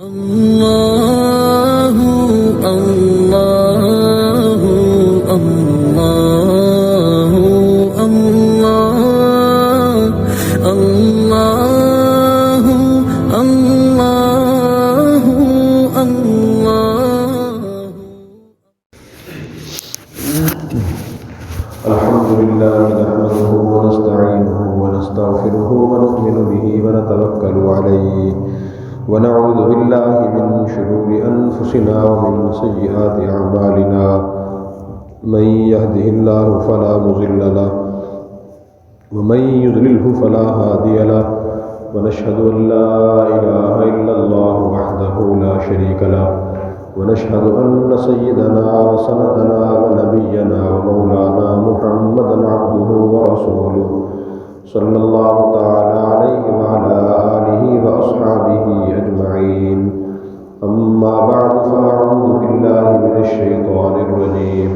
اللہ اللہ اللہ اللہ اللہ اللہ اللہ۔ الحمد لله نحمده ونستعينه ونستغفره ونؤمن به ونتوكل عليه ونعوذ بالله من شرور أنفسنا ومن سيئات أعمالنا من يهده الله فلا مضل له ومن يضلله فلا هادي له ونشهد أن لا إله إلا الله وحده لا شريك له ونشهد أن سيدنا وسندنا ونبينا ومولانا محمدا عبده ورسوله صلى الله تعالى عليه وعلى آله وأصحابه أجمعين، أما بعد فأعوذ بالله من الشيطان الرجيم،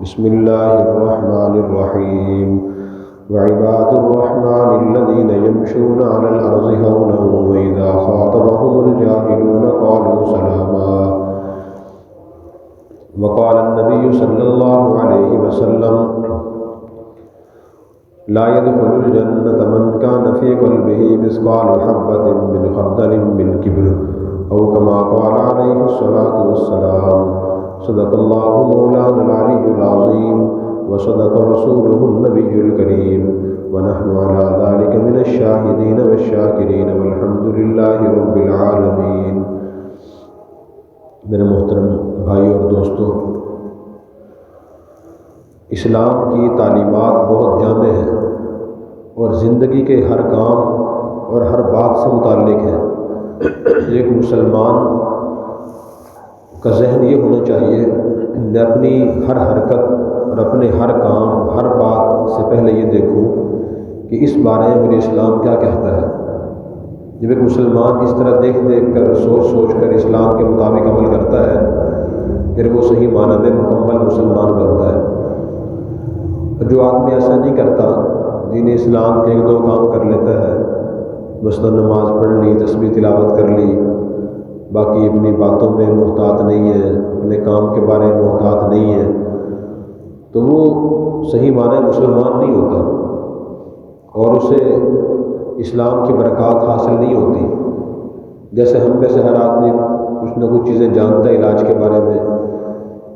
بسم الله الرحمن الرحيم، وعباد الرحمن الذين يمشون على الأرض هونا وإذا خاطبهم الجاهلون قالوا سلاما، وقال النبي صلى الله عليه وسلم لا يدخل الجنة من كان في قلبه مثقال حبة من خردل من كبر أو كما قال عليه الصلاة والسلام، صدق الله مولانا العلي العظيم وصدق رسوله النبي الكريم ونحن على ذلك من الشاهدين والشاكرين والحمد لله رب العالمين۔ میرے محترم بھائی اور دوستو، اسلام کی تعلیمات بہت جامع ہیں اور زندگی کے ہر کام اور ہر بات سے متعلق ہیں۔ ایک مسلمان کا ذہن یہ ہونا چاہیے میں اپنی ہر حرکت اور اپنے ہر کام ہر بات سے پہلے یہ دیکھوں کہ اس بارے میں مجھے اسلام کیا کہتا ہے۔ جب ایک مسلمان اس طرح دیکھ کر سوچ کر اسلام کے مطابق عمل کرتا ہے پھر وہ صحیح معنی میں مکمل مسلمان بنتا ہے۔ جو آدمی ایسا نہیں کرتا، دین اسلام کے ایک دو کام کر لیتا ہے، مثلا نماز پڑھ لی، تسبیح تلاوت کر لی، باقی اپنی باتوں میں محتاط نہیں ہے، اپنے کام کے بارے میں محتاط نہیں ہے، تو وہ صحیح معنی مسلمان نہیں ہوتا اور اسے اسلام کی برکات حاصل نہیں ہوتی۔ جیسے ہم میں سے ہر آدمی کچھ نہ کچھ چیزیں جانتا ہے علاج کے بارے میں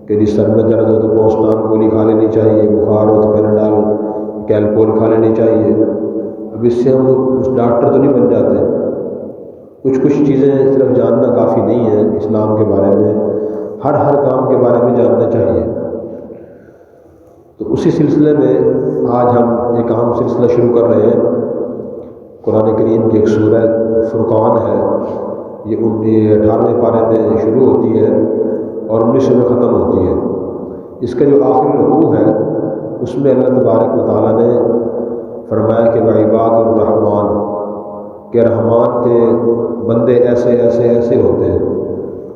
کہ جس سر میں درد ہو تو پوسٹان گولی کھا لینی چاہیے، بخار ہو تو پیناڈال کیلپول کھا لینی چاہیے۔ اب اس سے ہم لوگ کچھ ڈاکٹر تو نہیں بن جاتے، کچھ چیزیں صرف جاننا کافی نہیں ہے، اسلام کے بارے میں ہر کام کے بارے میں جاننا چاہیے۔ تو اسی سلسلے میں آج ہم ایک اہم سلسلہ شروع کر رہے ہیں۔ قرآن کریم کی ایک سورہ فرقان ہے، یہ 18ویں پارے میں شروع ہوتی ہے اور 19 میں ختم ہوتی ہے۔ اس کا جو آخری رکوع ہے اس میں اللہ تبارک و تعالیٰ نے فرمایا کہ وعباد الرحمن، کہ رحمان کے بندے ایسے ایسے ایسے ہوتے ہیں،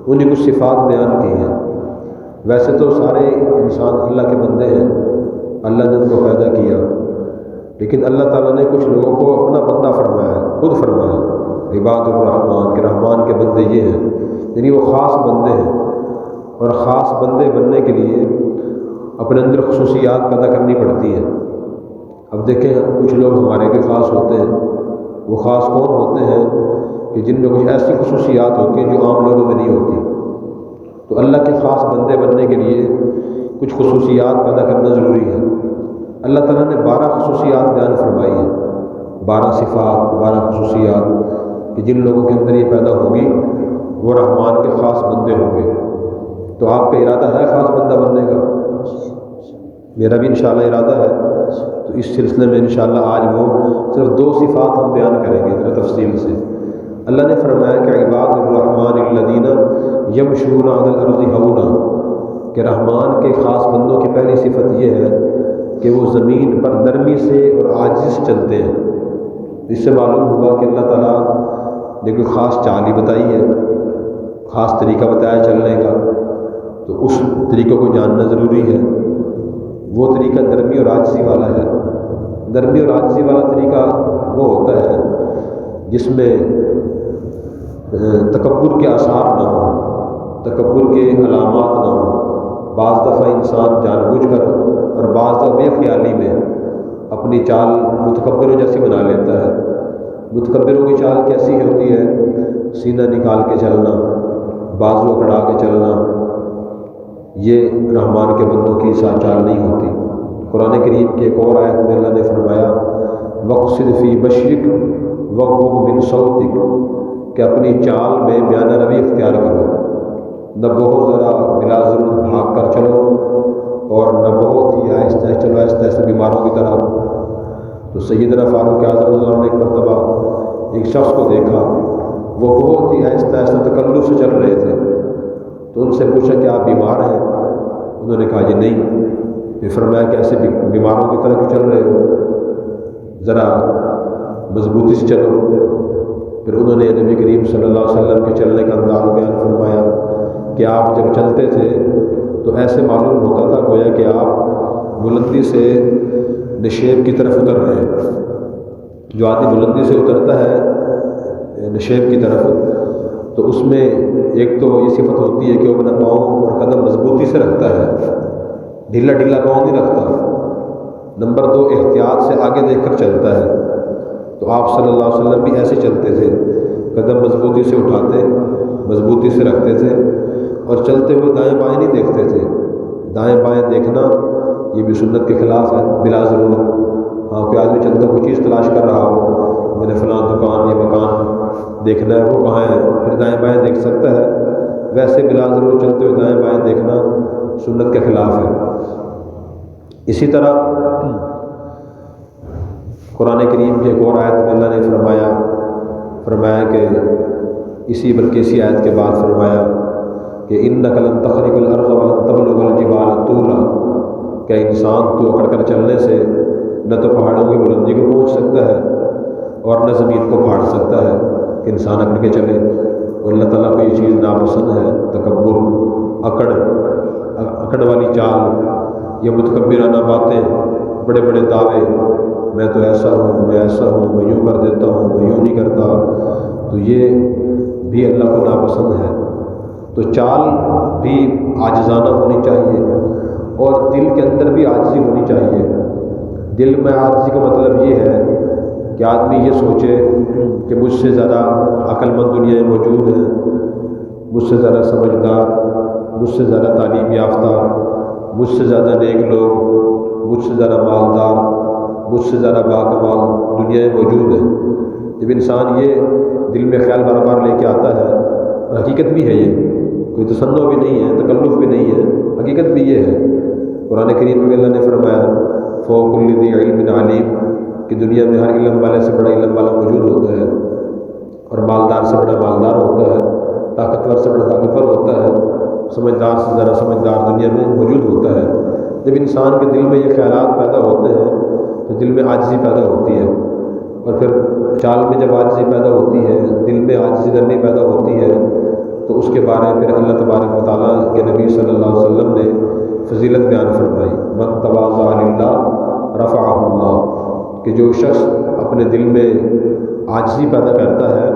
انہیں کچھ صفات بیان کی ہیں۔ ویسے تو سارے انسان اللہ کے بندے ہیں، اللہ نے ان کو پیدا کیا، لیکن اللہ تعالیٰ نے کچھ لوگوں کو اپنا بندہ فرمایا، خود فرمایا عباد الرحمن، کہ رحمان کے بندے یہ ہیں، یعنی وہ خاص بندے ہیں، اور خاص بندے بننے کے لیے اپنے اندر خصوصیات پیدا کرنی پڑتی ہیں۔ اب دیکھیں کچھ لوگ ہمارے بھی خاص ہوتے ہیں، وہ خاص کون ہوتے ہیں کہ جن میں کچھ ایسی خصوصیات ہوتی ہیں جو عام لوگوں میں نہیں ہوتی۔ تو اللہ کے خاص بندے بننے کے لیے کچھ خصوصیات پیدا کرنا ضروری ہے۔ اللہ تعالیٰ نے 12 خصوصیات بیان فرمائی ہیں، 12 صفات، 12 خصوصیات کہ جن لوگوں کے اندر یہ پیدا ہوگی وہ رحمان کے خاص بندے ہوں گے۔ تو آپ کا ارادہ ہے خاص بندہ بننے کا؟ میرا بھی انشاءاللہ ارادہ ہے۔ تو اس سلسلے میں انشاءاللہ آج وہ صرف 2 صفات ہم بیان کریں گے ذرا تفصیل سے۔ اللہ نے فرمایا کہ عباد الرحمن الذین یمشون علی الارض ہونا، کہ رحمان کے خاص بندوں کی پہلی صفت یہ ہے کہ وہ زمین پر نرمی سے اور عاجز چلتے ہیں۔ اس سے معلوم ہوا کہ اللہ تعالیٰ نے کوئی خاص چال ہی بتائی ہے، خاص طریقہ بتایا چلنے کا، تو اس طریقے کو جاننا ضروری ہے۔ وہ طریقہ نرمی اور عاجزی والا ہے۔ نرمی اور عاجزی والا طریقہ وہ ہوتا ہے جس میں تکبر کے آثار نہ ہوں، تکبر کے علامات نہ ہوں۔ بعض دفعہ انسان جان بوجھ کر اور بعض دفعہ بے خیالی میں اپنی چال متکبروں جیسی بنا لیتا ہے۔ متکبروں کی چال کیسی ہوتی ہے؟ سینہ نکال کے چلنا، بازو اکڑا کے چلنا، یہ رحمان کے بندوں کی چال نہیں ہوتی۔ قرآن کریم کے ایک اور آیت میں اللہ نے فرمایا وَقْصِدْ فِي مَشْيِكَ وَاغْضُضْ مِنْ صَوْتِكَ، کہ اپنی چال میں میانہ روی اختیار کرو، نہ بہت ذرا بلا ضرورت بھاگ کر چلو اور نہ بہت ہی آہستہ چلو، آہستہ آہستہ بیماروں کی طرح۔ تو سیدنا فاروق اعظم رضی اللہ عنہ نے ایک مرتبہ ایک شخص کو دیکھا، وہ بہت ہی آہستہ آہستہ تکلف سے چل رہے تھے، تو ان سے پوچھا کہ آپ بیمار ہیں؟ انہوں نے کہا جی نہیں۔ پھر فرمایا کہ ایسے بیماروں کی طرح کیوں چل رہے ہو، ذرا مضبوطی سے چلو۔ پھر انہوں نے نبی کریم صلی اللہ علیہ وسلم کے چلنے کا انداز بیان فرمایا کہ آپ جب چلتے تھے تو ایسے معلوم ہوتا تھا گویا کہ آپ بلندی سے نشیب کی طرف اتر رہے ہیں۔ جو آدمی بلندی سے اترتا ہے نشیب کی طرف، تو اس میں ایک تو یہ صفت ہوتی ہے کہ وہ اپنا پاؤں اور قدم مضبوطی سے رکھتا ہے، ڈھیلا ڈھیلا پاؤں نہیں رکھتا۔ نمبر دو، احتیاط سے آگے دیکھ کر چلتا ہے۔ تو آپ صلی اللہ علیہ وسلم بھی ایسے چلتے تھے، قدم مضبوطی سے اٹھاتے، مضبوطی سے رکھتے تھے، اور چلتے ہوئے دائیں بائیں نہیں دیکھتے تھے۔ دائیں بائیں دیکھنا یہ بھی سنت کے خلاف ہے بلا ضرورت۔ ہاں کوئی آدمی چلتا کوئی چیز تلاش کر رہا ہو، میں نے فلاں دکان یا مکان دیکھنا ہے، وہ کہاں ہے، پھر دائیں بائیں دیکھ سکتا ہے۔ ویسے بلا ضرورت چلتے ہوئے دائیں بائیں دیکھنا سنت کے خلاف ہے۔ اسی طرح قرآن کریم کے ایک اور آیت میں اللہ نے فرمایا کہ بلکہ اسی آیت کے بعد فرمایا کہ اِنَّكَ لَن تَخْرِقَ الْأَرْضَ وَلَن تَبْلُغَ الْجِبَالَ طُولًا، کہ انسان تو اکڑ کر چلنے سے نہ تو پہاڑوں کی بلندی کو پہنچ سکتا ہے اور نہ زمین کو پھاڑ سکتا ہے کہ انسان اکڑ کے چلے۔ اور اللہ تعالیٰ کو یہ چیز ناپسند ہے، تکبر، اکڑ والی چال، یہ متکبرانہ باتیں، بڑے بڑے دعوے، میں تو ایسا ہوں، میں ایسا ہوں، میں یوں کر دیتا ہوں، میں یوں نہیں کرتا، تو یہ بھی اللہ کو ناپسند ہے۔ تو چال بھی عاجزانہ ہونی چاہیے، اور دل کے اندر بھی عاجزی ہونی چاہیے۔ دل میں عاجزی کا مطلب یہ ہے کہ آدمی یہ سوچے کہ مجھ سے زیادہ عقل مند دنیا میں موجود ہیں، مجھ سے زیادہ سمجھدار، مجھ سے زیادہ تعلیم یافتہ، مجھ سے زیادہ نیک لوگ، مجھ سے زیادہ مالدار، مجھ سے زیادہ باکمال دنیا میں موجود ہیں۔ جب انسان یہ دل میں خیال بار بار لے کے آتا ہے، اور حقیقت بھی ہے، یہ کوئی تصنع بھی نہیں ہے، تکلف بھی نہیں ہے، حقیقت بھی یہ ہے۔ قرآن کریم میں اللہ نے فرمایا فوق کل ذی علم علیم، کہ دنیا میں ہر علم والے سے بڑا علم والا موجود ہوتا ہے، اور مالدار سے بڑا مالدار ہوتا ہے، طاقتور سے بڑا طاقتور ہوتا ہے، سمجھدار سے زیادہ سمجھدار دنیا میں موجود ہوتا ہے۔ جب انسان کے دل میں یہ خیالات پیدا ہوتے ہیں تو دل میں عاجزی پیدا ہوتی ہے، اور پھر چال میں جب عاجزی پیدا ہوتی ہے، دل میں عاجزی نرمی پیدا ہوتی ہے، تو اس کے بارے میں پھر اللہ تبارک و تعالیٰ کے نبی صلی اللہ علیہ وسلم نے فضیلت بیان فرمائی، من تواضع للہ رفعہ اللہ، کہ جو شخص اپنے دل میں عاجزی پیدا کرتا ہے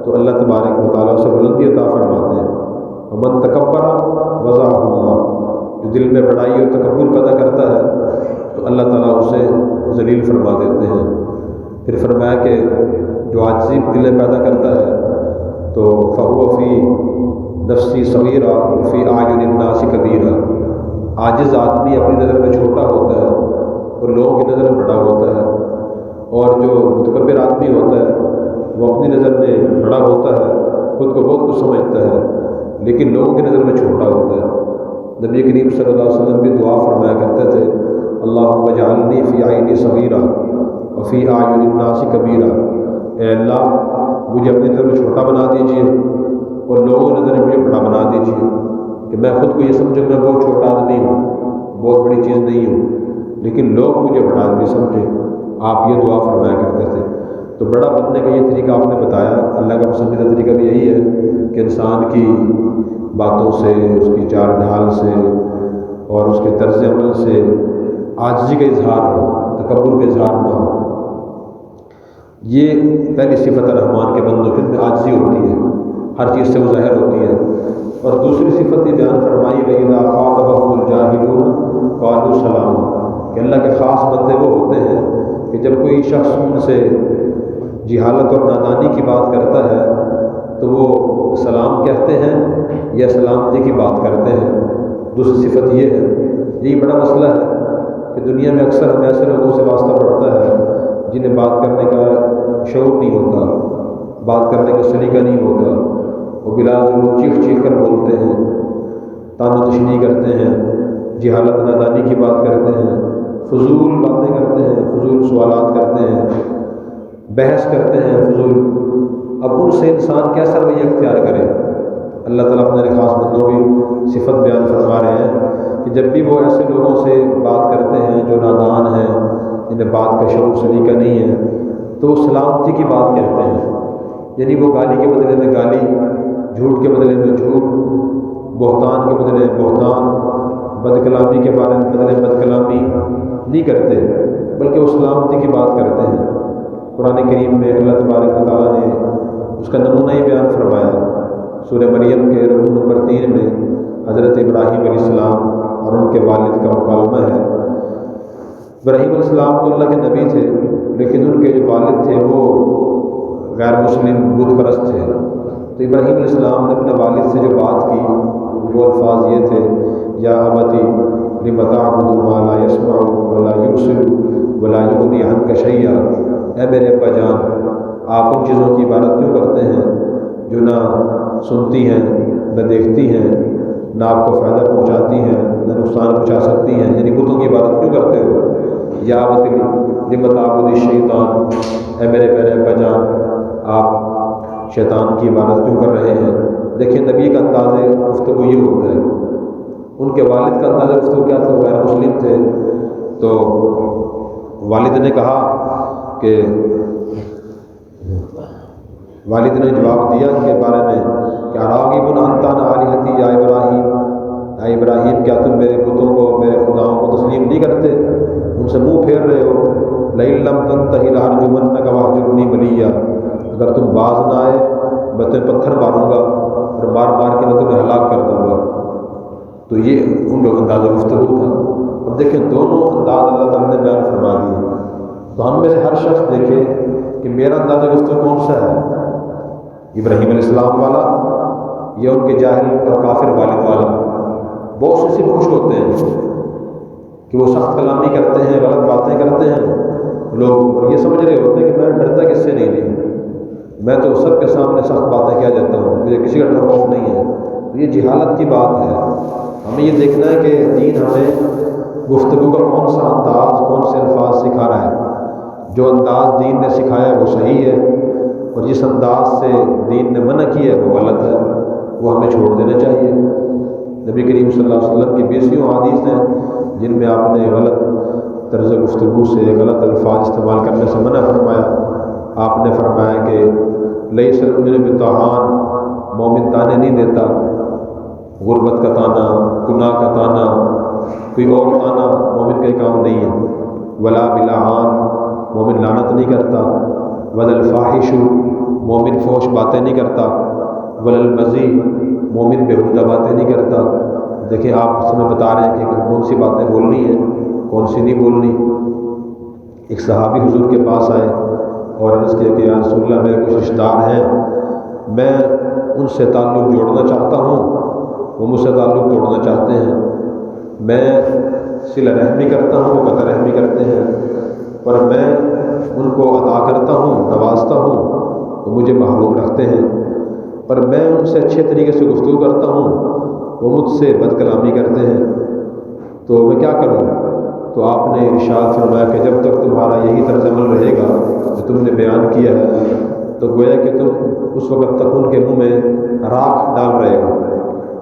تو اللہ تبارک و تعالیٰ اسے بلندی عطا فرماتے ہیں۔ ومن تکبر وضعہ اللہ، جو دل میں بڑائی اور تکبر پیدا کرتا ہے تو اللہ تعالیٰ اسے ذلیل فرما دیتے ہیں۔ پھر فرمایا کہ جو عاجزی دل میں پیدا کرتا ہے تو فہو فی نفسی صغیرہ فی اعین الناس کبیرہ، عاجز آدمی اپنی نظر میں چھوٹا ہوتا ہے اور لوگوں کی نظر میں بڑا ہوتا ہے، اور جو متکبر آدمی ہوتا ہے وہ اپنی نظر میں بڑا ہوتا ہے، خود کو بہت کچھ سمجھتا ہے، لیکن لوگوں کی نظر میں چھوٹا ہوتا ہے۔ نبی کریم صلی اللہ علیہ وسلم بھی دعا فرمایا کرتے تھے اللہم اجعلنی فی عینی صغیرہ وفی اعین الناس کبیرہ، اے اللہ مجھے اپنی نظر میں چھوٹا بنا دیجیے اور لوگوں کی نظر میں مجھے بڑا بنا دیجیے، کہ میں خود کو یہ سمجھوں میں بہت چھوٹا آدمی ہوں، بہت بڑی چیز نہیں ہوں، لیکن لوگ مجھے بڑا آدمی سمجھیں۔ آپ یہ دعا فرمایا کرتے تھے۔ تو بڑا بننے کا یہ طریقہ آپ نے بتایا، اللہ کا پسندیدہ طریقہ بھی یہی ہے کہ انسان کی باتوں سے، اس کی چال ڈھال سے اور اس کے طرز عمل سے عاجزی کا اظہار ہو، تکبر کا اظہار نہ ہو۔ یہ پہلی صفت رحمان کے بندوں کے میں عاجزی ہوتی ہے۔ ہر چیز سے وہ ظاہر ہوتی ہے۔ اور دوسری صفت یہ بیان فرمائی وَإِذَا خَاطَبَهُمُ الْجَاهِلُونَ قَالُوا سَلَامًا، کہ اللہ کے خاص بندے وہ ہوتے ہیں کہ جب کوئی شخص ان سے جہالت اور نادانی کی بات کرتا ہے تو وہ سلام کہتے ہیں یا سلامتی کی بات کرتے ہیں۔ دوسری صفت یہ ہے، یہی بڑا مسئلہ ہے کہ دنیا میں اکثر ہمیں ایسے لوگوں سے واسطہ پڑتا ہے جنہیں بات کرنے کا شعور نہیں ہوتا، بات کرنے کا سلیقہ نہیں ہوتا، وہ بلا ضرور چیخ چیخ کر بولتے ہیں، تان و تشنیع کرتے ہیں، جہالت نادانی کی بات کرتے ہیں، فضول باتیں کرتے ہیں، فضول سوالات کرتے ہیں، بحث کرتے ہیں فضول۔ اب ان سے انسان کیسا رویہ اختیار کرے؟ اللہ تعالیٰ اپنے خاص بندوں کی صفت بیان فرما رہے ہیں کہ جب بھی وہ ایسے لوگوں سے بات کرتے ہیں جو نادان ہیں، جنہیں بات کا شعور سلیقہ نہیں ہے، تو وہ سلامتی کی بات کہتے ہیں، یعنی وہ گالی کے بدلے میں گالی، جھوٹ کے بدلے میں جھوٹ، بہتان کے بدلے میں بہتان، بد کلامی کے بارے میں بدلے بد کلامی نہیں کرتے، بلکہ وہ سلامتی کی بات کرتے ہیں۔ قرآن کریم میں اللہ تبارک و تعالیٰ نے اس کا نمونہ ہی بیان فرمایا۔ سورہ مریم کے رکوع نمبر 3 میں حضرت ابراہیم علیہ السلام اور ان کے والد کا مکالمہ ہے۔ ابراہیم علیہ السلام تو اللہ کے نبی تھے، لیکن ان کے جو والد تھے وہ غیر مسلم بت پرست تھے۔ تو ابراہیم علیہ السلام نے اپنے والد سے جو بات کی وہ الفاظ یہ تھے، یا ابتی لم تعبد ما لا یسمع ولا یبصر ولا یغنی عنک شیئا، اے میرے ابا جان، آپ ان چیزوں کی عبادت کیوں کرتے ہیں جو نہ سنتی ہیں، نہ دیکھتی ہیں، نہ آپ کو فائدہ پہنچاتی ہیں، نہ نقصان پہنچا سکتی ہیں، یعنی بتوں کی عبادت کیوں کرتے ہو؟ یا ابتی لم تعبد الشیطان، اے میرے پیارے ابا جان، آپ شیطان کی عبادت کیوں کر رہے ہیں؟ دیکھیں نبی کا انداز گفتگو یہ ہوتا ہے۔ ان کے والد کا انداز گفتگو کیا تھا؟ غیر مسلم تھے۔ تو والد نے کہا کہ والد نے جواب دیا ان کے بارے میں کہ راغب انت عن آلہتی یا ابراہیم، اے ابراہیم کیا تم میرے بتوں کو، میرے خداؤں کو تسلیم نہیں کرتے، ان سے منہ پھیر رہے ہو؟ لئن لم تنتہ لارجمنک واہجرنی ملیہ، اگر تم باز نہ آئے میں تمہیں پتھر ماروں گا اور مار مار کے میں تمہیں ہلاک کر دوں گا۔ تو یہ ان کا انداز گفتگو تھا۔ اب دیکھیں دونوں انداز اللہ تعالیٰ نے بیان فرما دیے، تو ہم میں سے ہر شخص دیکھے کہ میرا انداز گفتگو کون سا ہے، ابراہیم علیہ السلام والا یا ان کے جاہل اور کافر والد والا؟ بہت سے صرف خوش ہوتے ہیں کہ وہ سخت کلامی کرتے ہیں، غلط باتیں کرتے ہیں، لوگ یہ سمجھ رہے ہوتے ہیں کہ میں ڈرتا کس سے نہیں، میں تو سب کے سامنے سخت باتیں کیا جاتا ہوں، مجھے کسی کا ڈر خوف نہیں ہے۔ تو یہ جہالت کی بات ہے۔ ہمیں یہ دیکھنا ہے کہ دین ہمیں گفتگو کا کون سا انداز، کون سے الفاظ سکھا رہا ہے۔ جو انداز دین نے سکھایا وہ صحیح ہے، اور جس انداز سے دین نے منع کیا ہے وہ غلط ہے، وہ ہمیں چھوڑ دینا چاہیے۔ نبی کریم صلی اللہ علیہ وسلم کی بیسیوں احادیث ہیں جن میں آپ نے غلط طرز گفتگو سے، غلط الفاظ استعمال کرنے سے منع فرمایا۔ آپ نے فرمایا کہ لیس المؤمن بالطعان، مومن تانے نہیں دیتا، غربت کا تانا، گناہ کا تانا، کوئی اور تانا مومن کا ہی کام نہیں ہے۔ ولا بلعان، مومن لعنت نہیں کرتا۔ ولا الفاحش، مومن فحش باتیں نہیں کرتا۔ ولا البذی، مومن بےہودہ باتیں نہیں کرتا۔ دیکھیں آپ اس میں بتا رہے ہیں کہ کون سی باتیں بولنی ہیں، کون سی نہیں بولنی۔ ایک صحابی حضور کے پاس آئے اور عرض کیا کہ یا رسول اللہ میرے کچھ رشتہ دار ہیں، میں ان سے تعلق جوڑنا چاہتا ہوں، وہ مجھ سے تعلق توڑنا چاہتے ہیں، میں صلہ رحمی کرتا ہوں، وہ قطع رحمی کرتے ہیں، اور میں ان کو عطا کرتا ہوں، نوازتا ہوں، وہ مجھے محروم رکھتے ہیں، اور میں ان سے اچھے طریقے سے گفتگو کرتا ہوں، وہ مجھ سے بد کلامی کرتے ہیں، تو میں کیا کروں؟ تو آپ نے ارشاد فرمایا کہ جب تک تمہارا یہی طرز عمل رہے گا جو تم نے بیان کیا ہے تو گویا کہ تم اس وقت تک ان کے منہ میں راکھ ڈال رہے ہو۔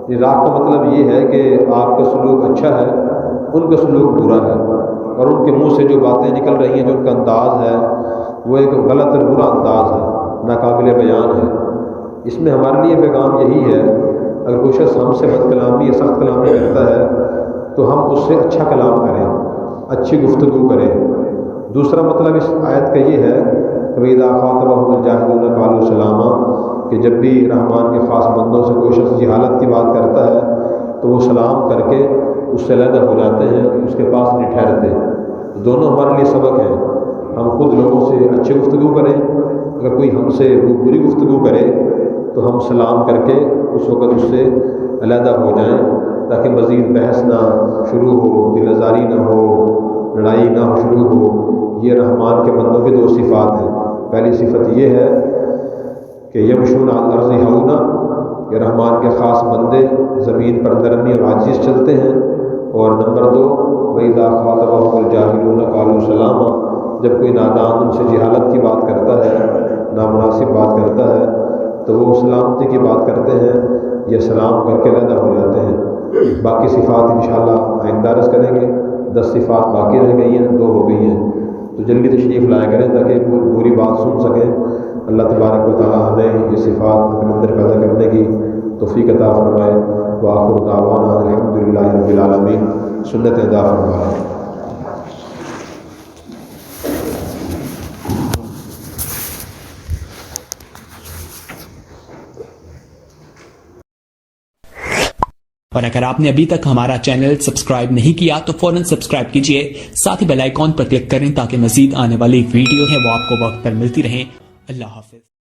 یہ راکھ کا مطلب یہ ہے کہ آپ کا سلوک اچھا ہے، ان کا سلوک برا ہے، اور ان کے منہ سے جو باتیں نکل رہی ہیں، جو ان کا انداز ہے وہ ایک غلط اور برا انداز ہے، ناقابل بیان ہے۔ اس میں ہمارے لیے پیغام یہی ہے، اگر کوئی شخص ہم سے بد کلامی یا سخت کلامی کرتا ہے تو ہم اس سے اچھا کلام کریں، اچھی گفتگو کریں۔ دوسرا مطلب اس آیت کا یہ ہے کہ وَإِذَا خَاطَبَهُمُ الْجَاهِلُونَ قَالُوا سَلَامًا، کہ جب بھی رحمان کے خاص بندوں سے کوئی شخص جہالت کی بات کرتا ہے تو وہ سلام کر کے اس سے علیحدہ ہو جاتے ہیں، اس کے پاس نہیں ٹھہرتے۔ دونوں ہمارے لیے سبق ہیں۔ ہم خود لوگوں سے اچھی گفتگو کریں، اگر کوئی ہم سے بری گفتگو کرے تو ہم سلام کر کے اس وقت اس سے علیحدہ ہو جائیں، تاکہ مزید بحث نہ شروع ہو، دل آزاری نہ ہو، لڑائی نہ شروع ہو۔ یہ رحمان کے بندوں کی دو صفات ہیں۔ پہلی صفت یہ ہے کہ یمشون علی الارض ہونا، یہ رحمان کے خاص بندے زمین پر نرمی اور عاجزی سے چلتے ہیں۔ اور نمبر 2، وَإِذَا خَاطَبَهُمُ الْجَاهِلُونَ قَالُوا سَلَامًا، جب کوئی نادان ان سے جہالت کی بات کرتا ہے، نامناسب بات کرتا ہے، تو وہ سلامتی کی بات کرتے ہیں یا سلام کر کے علیحدہ ہو جاتے ہیں۔ باقی صفات انشاءاللہ آئندہ درس کریں گے۔ 10 صفات باقی رہ گئی ہیں، 2 ہو گئی ہیں، تو جلدی تشریف لایا کریں تاکہ پوری بات سن سکیں۔ اللہ تبارک و تعالی ہمیں یہ صفات اپنے اندر پیدا کرنے کی توفیق عطا فرمائے۔ وآخر دعوانا الحمدللہ رب العالمین۔ سنت ادا فرمائے۔ اور اگر آپ نے ابھی تک ہمارا چینل سبسکرائب نہیں کیا تو فوراً سبسکرائب کیجئے، ساتھ ہی بیل آئیکن پر کلک کریں تاکہ مزید آنے والی ویڈیو ہے وہ آپ کو وقت پر ملتی رہیں۔ اللہ حافظ۔